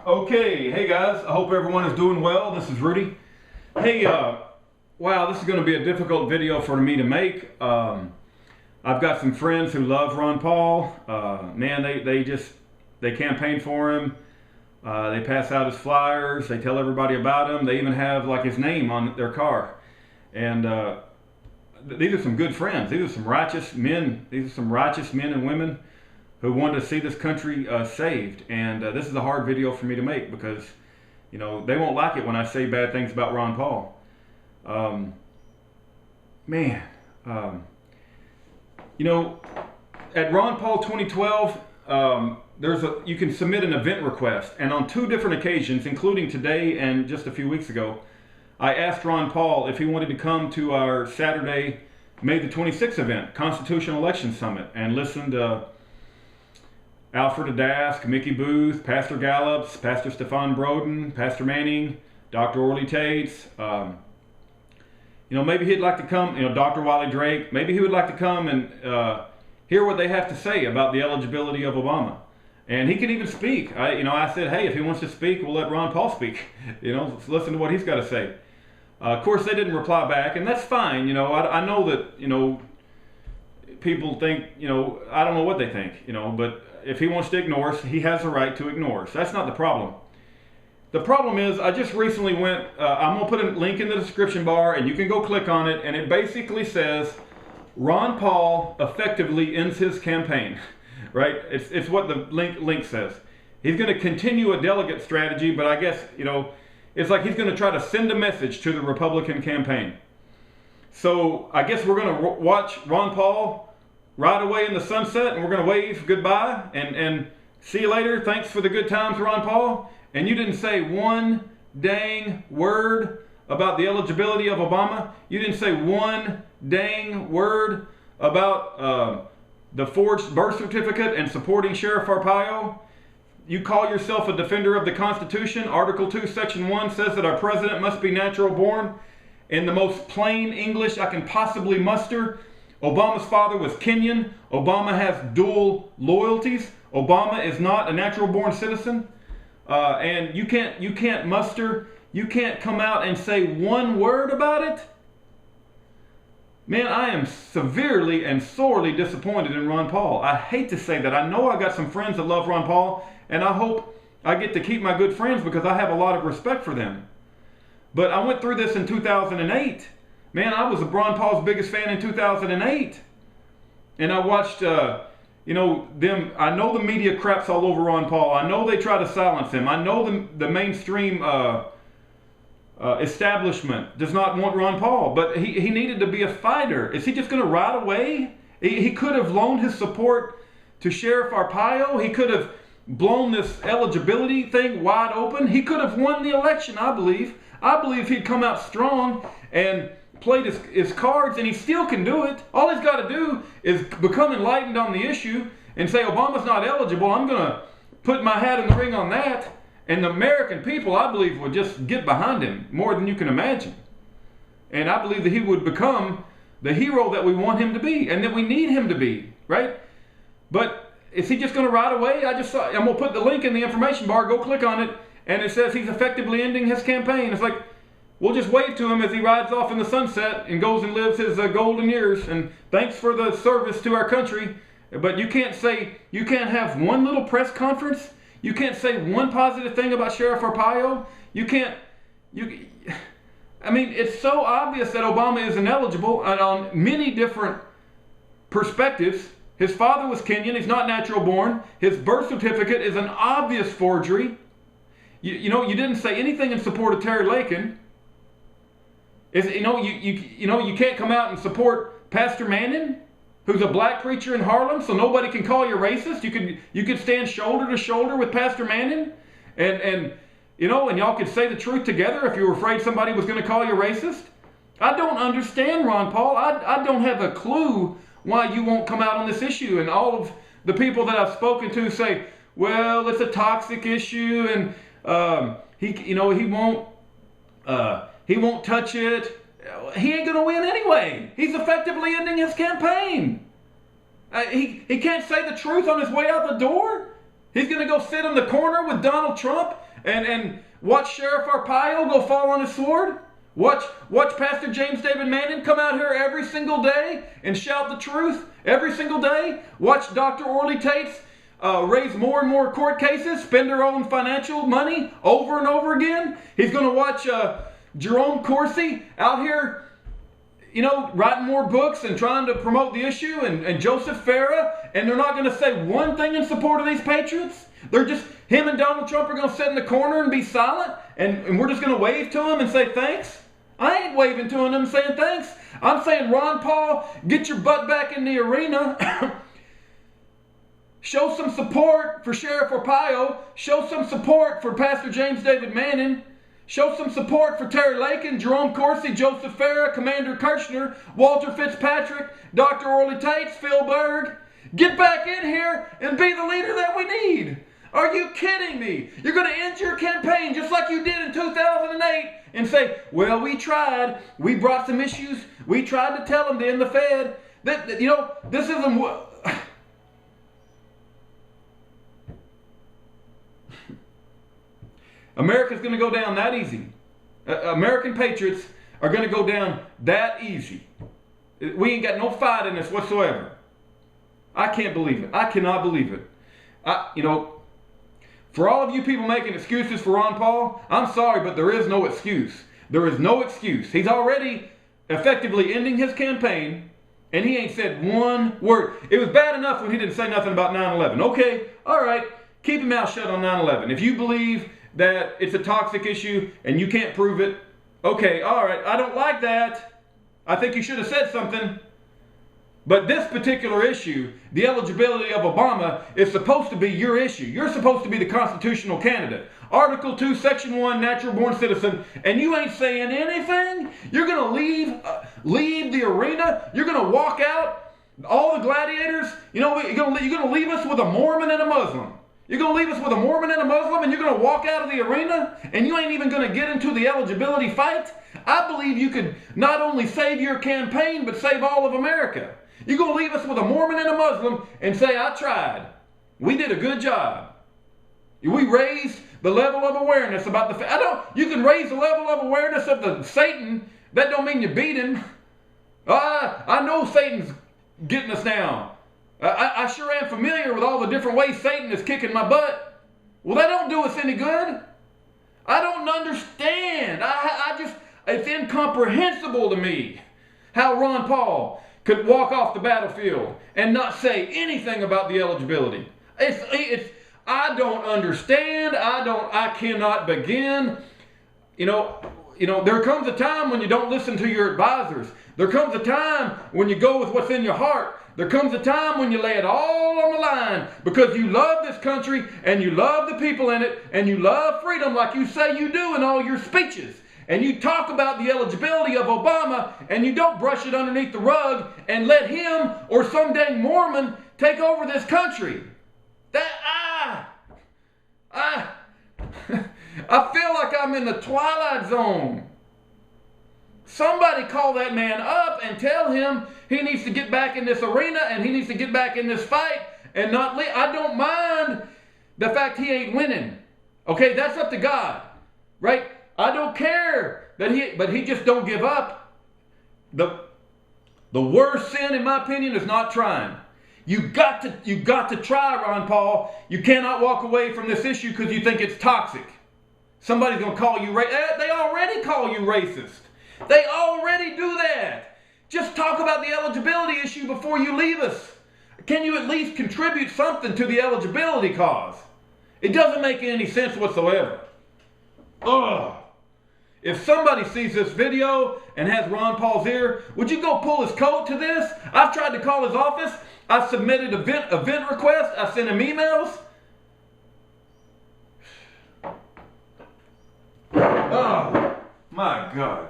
Okay, hey guys, I hope everyone is doing well. This is Rudy. Hey, wow, this is going to be a difficult video for me to make. I've got some friends who love Ron Paul. Man, they campaign for him. They pass out his flyers. They tell everybody about him. They even have like his name on their car. And these are some good friends. These are some righteous men. These are some righteous men and women who want to see this country saved. And this is a hard video for me to make because, you know, they won't like it when I say bad things about Ron Paul. You know, at Ron Paul 2012, you can submit an event request. And on 2 different occasions, including today and just a few weeks ago, I asked Ron Paul if he wanted to come to our Saturday, May the 26th event, Constitutional Election Summit, and listen to Alfred Adask, Mickey Booth, Pastor Gallups, Pastor Stefan Broden, Pastor Manning, Dr. Orly Tates. You know, maybe he'd like to come, you know, Dr. Wiley Drake, maybe he would like to come and hear what they have to say about the eligibility of Obama. And he can even speak. I said, hey, if he wants to speak, we'll let Ron Paul speak. You know, let's listen to what he's got to say. Of course, they didn't reply back, and that's fine. You know, I know that, you know, people think, you know, I don't know what they think, you know, but if he wants to ignore us, he has the right to ignore us. That's not the problem. The problem is, I just recently went, I'm going to put a link in the description bar, and you can go click on it, and it basically says, Ron Paul effectively ends his campaign, right? It's what the link says. He's going to continue a delegate strategy, but I guess, you know, it's like he's going to try to send a message to the Republican campaign. So I guess we're going to watch Ron Paul ride away in the sunset, and we're going to wave goodbye and see you later. Thanks for the good times, Ron Paul. And you didn't say one dang word about the eligibility of Obama. You didn't say one dang word about the forged birth certificate and supporting Sheriff Arpaio. You call yourself a defender of the Constitution. Article 2, Section 1 says that our president must be natural born. In the most plain English I can possibly muster, Obama's father was Kenyan. Obama has dual loyalties. Obama is not a natural born citizen. And you can't come out and say one word about it. Man, I am severely and sorely disappointed in Ron Paul. I hate to say that. I know I got some friends that love Ron Paul, and I hope I get to keep my good friends because I have a lot of respect for them. But I went through this in 2008. Man, I was Ron Paul's biggest fan in 2008. And I watched, you know, them. I know the media craps all over Ron Paul. I know they try to silence him. I know the mainstream establishment does not want Ron Paul, but he needed to be a fighter. Is he just going to ride away? He could have loaned his support to Sheriff Arpaio. He could have blown this eligibility thing wide open. He could have won the election, I believe. I believe he'd come out strong and played his cards, and he still can do it. All he's got to do is become enlightened on the issue and say, Obama's not eligible. I'm going to put my hat in the ring on that. And the American people, I believe, would just get behind him more than you can imagine. And I believe that he would become the hero that we want him to be and that we need him to be, right? But is he just going to ride away? I'm going to put the link in the information bar. Go click on it. And it says he's effectively ending his campaign. It's like, we'll just wave to him as he rides off in the sunset and goes and lives his golden years. And thanks for the service to our country. But you can't have one little press conference. You can't say one positive thing about Sheriff Arpaio. I mean, it's so obvious that Obama is ineligible on many different perspectives. His father was Kenyan. He's not natural born. His birth certificate is an obvious forgery. You know, you didn't say anything in support of Terry Lakin. You can't come out and support Pastor Manning, who's a black preacher in Harlem, so nobody can call you racist. You could stand shoulder to shoulder with Pastor Manning, and y'all could say the truth together if you were afraid somebody was going to call you racist. I don't understand, Ron Paul. I don't have a clue why you won't come out on this issue. And all of the people that I've spoken to say, well, it's a toxic issue, and he won't touch it. He ain't going to win anyway. He's effectively ending his campaign. He can't say the truth on his way out the door. He's going to go sit in the corner with Donald Trump and watch Sheriff Arpaio go fall on his sword? Watch Pastor James David Manning come out here every single day and shout the truth every single day? Watch Dr. Orly Tates raise more and more court cases, spend their own financial money over and over again? He's going to watch Jerome Corsi out here, writing more books and trying to promote the issue, and Joseph Farah, and they're not going to say one thing in support of these patriots? They're just, him and Donald Trump are going to sit in the corner and be silent, and we're just going to wave to him and say thanks? I ain't waving to him and saying thanks. I'm saying, Ron Paul, get your butt back in the arena. Show some support for Sheriff Arpaio. Show some support for Pastor James David Manning. Show some support for Terry Lakin, Jerome Corsi, Joseph Farah, Commander Kirchner, Walter Fitzpatrick, Dr. Orly Tates, Phil Berg. Get back in here and be the leader that we need. Are you kidding me? You're going to end your campaign just like you did in 2008 and say, well, we tried. We brought some issues. We tried to tell them to end the Fed. This isn't what... America's going to go down that easy. American patriots are going to go down that easy. We ain't got no fight in this whatsoever. I can't believe it. I cannot believe it. For all of you people making excuses for Ron Paul, I'm sorry, but there is no excuse. There is no excuse. He's already effectively ending his campaign, and he ain't said one word. It was bad enough when he didn't say nothing about 9/11. Okay, all right, keep your mouth shut on 9/11. If you believe that it's a toxic issue and you can't prove it, okay, all right, I don't like that. I think you should have said something. But this particular issue, the eligibility of Obama, is supposed to be your issue. You're supposed to be the constitutional candidate. Article 2, Section 1, natural born citizen, and you ain't saying anything? You're going to leave the arena? You're going to walk out? All the gladiators? You're going to leave us with a Mormon and a Muslim. You're going to leave us with a Mormon and a Muslim, and you're going to walk out of the arena, and you ain't even going to get into the eligibility fight? I believe you could not only save your campaign, but save all of America. You're going to leave us with a Mormon and a Muslim and say, I tried. We did a good job. We raised the level of awareness about the... You can raise the level of awareness of the Satan. That don't mean you beat him. I know Satan's getting us now. I sure am familiar with all the different ways Satan is kicking my butt. Well, that don't do us any good. I don't understand. It's incomprehensible to me how Ron Paul could walk off the battlefield and not say anything about the eligibility. I don't understand. I cannot begin. There comes a time when you don't listen to your advisors. There comes a time when you go with what's in your heart. There comes a time when you lay it all on the line because you love this country and you love the people in it and you love freedom like you say you do in all your speeches. And you talk about the eligibility of Obama and you don't brush it underneath the rug and let him or some dang Mormon take over this country. I feel like I'm in the Twilight Zone. Somebody call that man up and tell him he needs to get back in this arena and he needs to get back in this fight and not leave. I don't mind the fact he ain't winning. Okay, that's up to God, right? I don't care that but he just don't give up. The worst sin, in my opinion, is not trying. You got to try, Ron Paul. You cannot walk away from this issue because you think it's toxic. Somebody's going to call you racist. They already call you racist. They already do that. Just talk about the eligibility issue before you leave us. Can you at least contribute something to the eligibility cause? It doesn't make any sense whatsoever. Ugh. If somebody sees this video and has Ron Paul's ear, would you go pull his coat to this? I've tried to call his office. I've submitted event requests. I've sent him emails. Oh, my God.